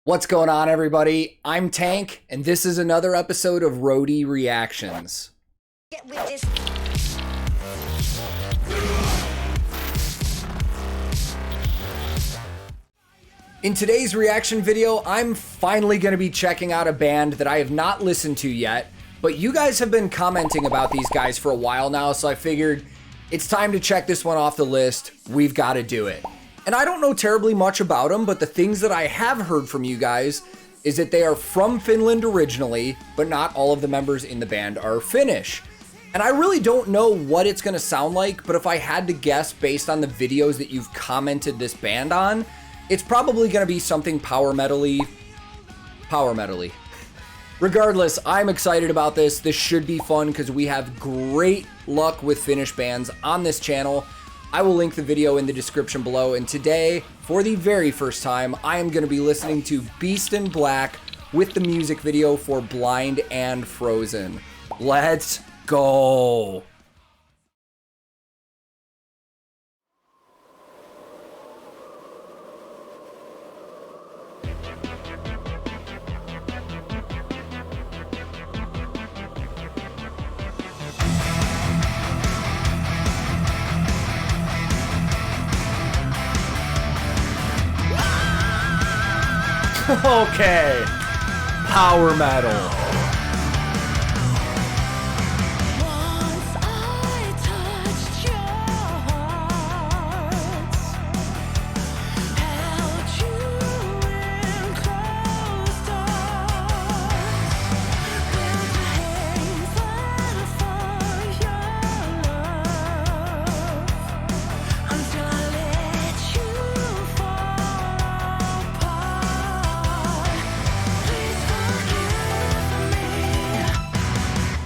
What's going on, everybody? I'm Tank, and this is another episode of Roadie Reactions. Get with this. In today's reaction video, I'm finally going to be checking out a band that I have not listened to yet, but you guys have been commenting about these guys for a while now, so I figured it's time to check this one off the list. We've got to do it. And I don't know terribly much about them, but the things that I have heard from you guys is that they are from Finland originally, but not all of the members in the band are Finnish. And I really don't know what it's going to sound like, but if I had to guess based on the videos that you've commented this band on, it's probably going to be something power metal-y. Regardless, I'm excited about this. This should be fun because we have great luck with Finnish bands on this channel. I will link the video in the description below. And today, for the very first time, I am going to be listening to Beast in Black with the music video for Blind and Frozen. Let's go. Okay, power metal. Once I touched your heart, held you in closed arms, built a haven for your love, until I let you fall apart. Please forgive me.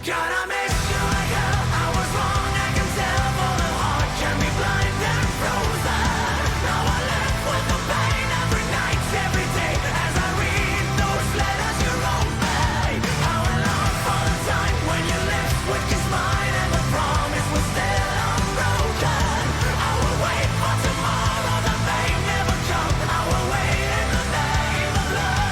God, I miss you like hell. I was wrong, I can tell. For the heart can be blind and frozen. Now I live with the pain every night, every day, as I read those letters you wrote me. How I long for the time when your lips would kiss mine and the promise was still unbroken. I will wait for tomorrow that may never come. I will wait in the name of love.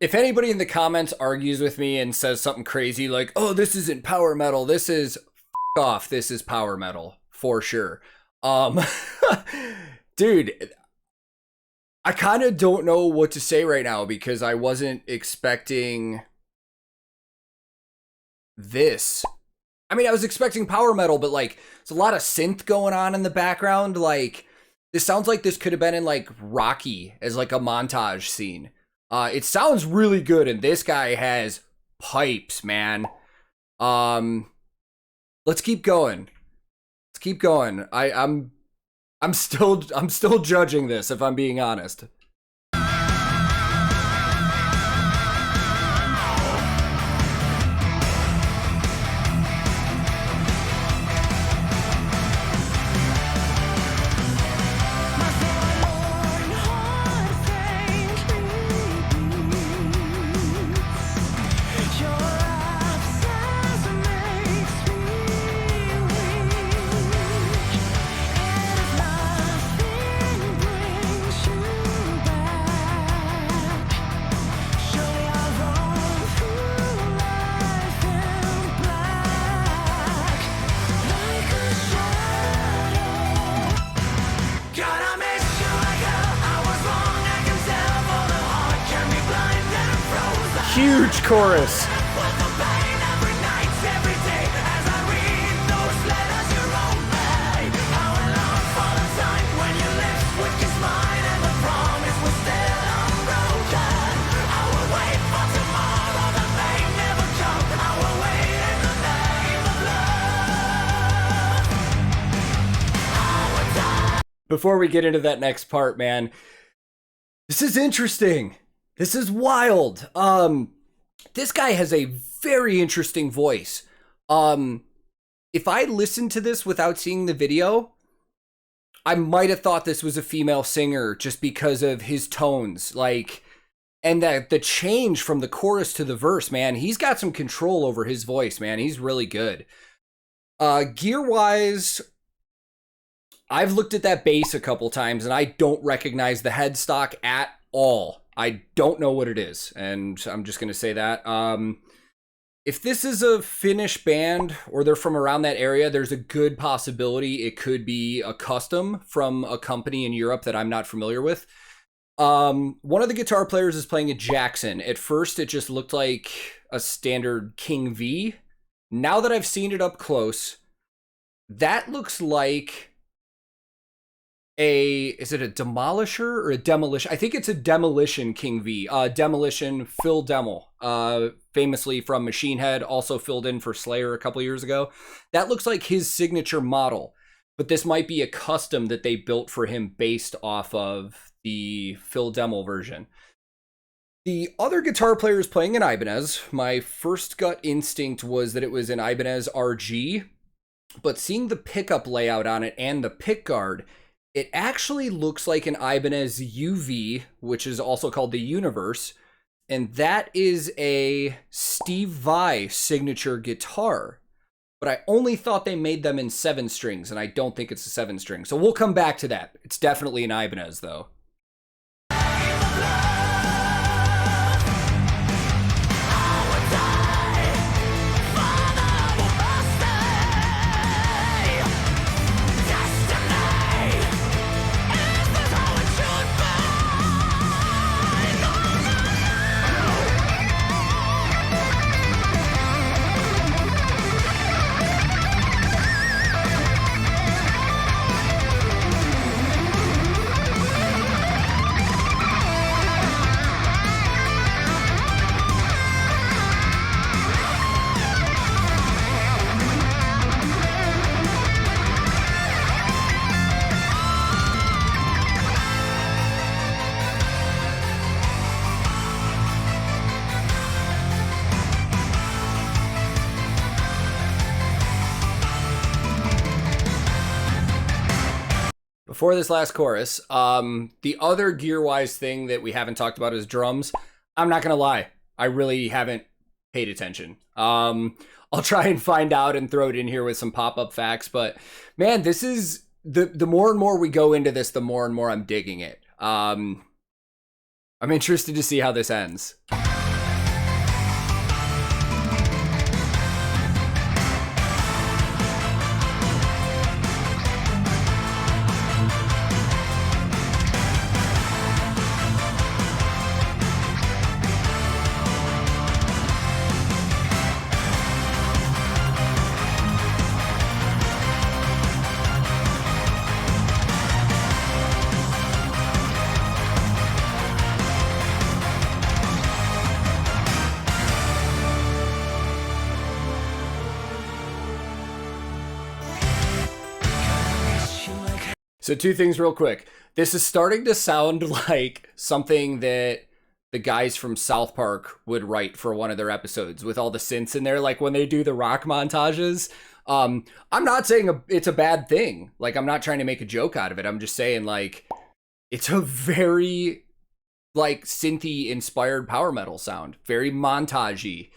If anybody in the comments argues with me and says something crazy like, oh, this isn't power metal, this is off, this is power metal, for sure. Dude, I kind of don't know what to say right now because I wasn't expecting this. I mean, I was expecting power metal, but like, there's a lot of synth going on in the background. Like, this sounds like this could have been in like Rocky as like a montage scene. It sounds really good, and this guy has pipes, man. Let's keep going. Let's keep going. I'm still judging this, if I'm being honest. My forlorn heart faintly beats. Your absence makes me weak. And if nothing brings you back, surely I'll roam through life in black, like a shadow. God, I miss you like hell. I was wrong, I can tell. For the heart can be blind and frozen. Huge chorus. With the pain every night, every day, as I read those letters you wrote me. How I long for the time when your lips would kiss mine and the promise was still unbroken. I will wait for tomorrow that may never come. I will wait in the name of love. I would die. Before we get into that next part, man, this is interesting. This is wild. This guy has a very interesting voice. If I listened to this without seeing the video, I might have thought this was a female singer just because of his tones. Like, And that the change from the chorus to the verse, man, he's got some control over his voice, man. He's really good. Gear-wise, I've looked at that bass a couple times, and I don't recognize the headstock at all. I don't know what it is, and I'm just going to say that. If this is a Finnish band, or they're from around that area, there's a good possibility it could be a custom from a company in Europe that I'm not familiar with. One of the guitar players is playing a Jackson. At first, it just looked like a standard King V. Now that I've seen it up close, that looks like is it a Demolisher or a Demolition? I think it's a Demolition King V. Demolition Phil Demel, famously from Machine Head, also filled in for Slayer a couple years ago. That looks like his signature model, but this might be a custom that they built for him based off of the Phil Demel version. The other guitar player is playing an Ibanez. My first gut instinct was that it was an Ibanez RG, but seeing the pickup layout on it and the pick guard, it actually looks like an Ibanez UV, which is also called the Universe, and that is a Steve Vai signature guitar. But I only thought they made them in 7 strings, and I don't think it's a 7-string. So we'll come back to that. It's definitely an Ibanez, though. Before this last chorus, the other gear-wise thing that we haven't talked about is drums. I'm not gonna lie, I really haven't paid attention. I'll try and find out and throw it in here with some pop-up facts, but man, this is the more and more we go into this, the more and more I'm digging it. I'm interested to see how this ends. So 2 things real quick. This is starting to sound like something that the guys from South Park would write for one of their episodes with all the synths in there, like when they do the rock montages. I'm not saying it's a bad thing. Like, I'm not trying to make a joke out of it. I'm just saying, like, it's a very, like, synthy inspired power metal sound. Very montagey.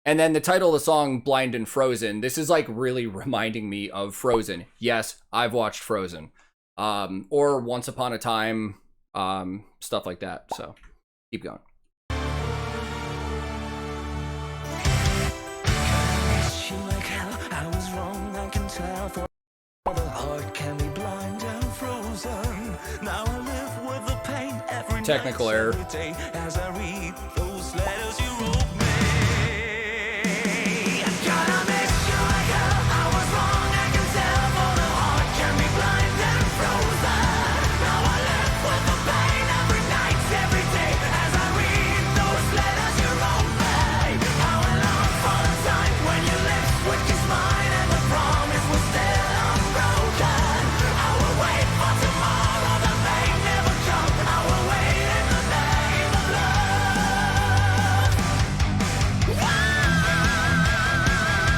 And then the title of the song, Blind and Frozen, this is like really reminding me of Frozen. Yes, I've watched Frozen. Or Once Upon a Time, stuff like that. So keep going. Technical error.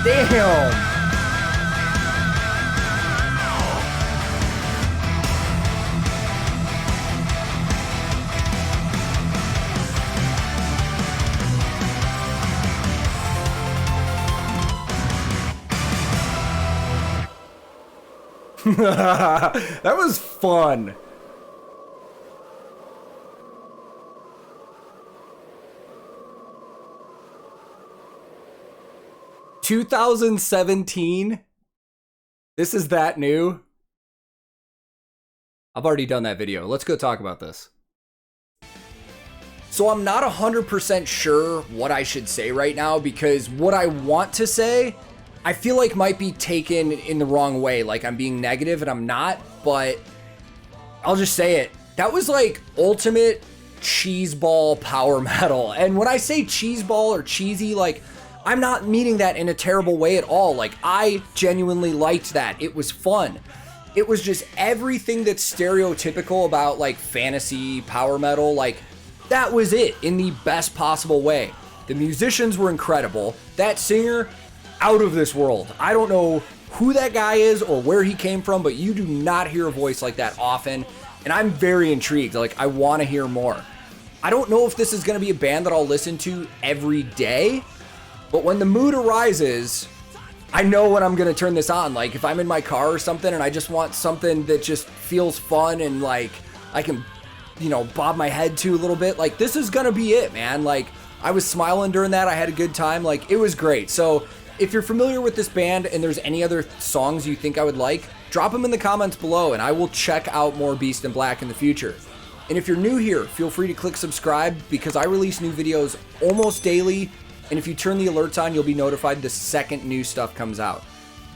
Damn! That was fun. "2017? This is that new?" I've already done that video. Let's go talk about this. So I'm not 100% sure what I should say right now, because what I want to say, I feel like might be taken in the wrong way. Like I'm being negative, and I'm not, but I'll just say it. That was like ultimate cheeseball power metal. And when I say cheeseball or cheesy, like, I'm not meaning that in a terrible way at all. Like, I genuinely liked that. It was fun. It was just everything that's stereotypical about like fantasy power metal. Like, that was it in the best possible way. The musicians were incredible. That singer, out of this world. I don't know who that guy is or where he came from, but you do not hear a voice like that often. And I'm very intrigued. Like, I want to hear more. I don't know if this is going to be a band that I'll listen to every day, but when the mood arises, I know when I'm going to turn this on. Like, if I'm in my car or something and I just want something that just feels fun and like I can, you know, bob my head to a little bit, like, this is going to be it, man. Like, I was smiling during that. I had a good time. Like, it was great. So if you're familiar with this band and there's any other songs you think I would like, drop them in the comments below and I will check out more Beast in Black in the future. And if you're new here, feel free to click subscribe, because I release new videos almost daily. And if you turn the alerts on, you'll be notified the second new stuff comes out.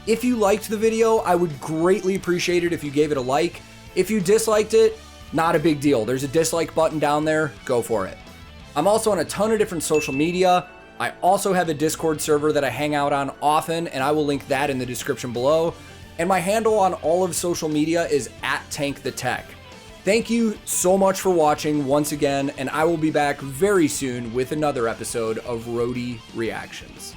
If you liked the video, I would greatly appreciate it if you gave it a like. If you disliked it, not a big deal. There's a dislike button down there. Go for it. I'm also on a ton of different social media. I also have a Discord server that I hang out on often, and I will link that in the description below. And my handle on all of social media is @TankTheTech. Thank you so much for watching once again, and I will be back very soon with another episode of Roadie Reactions.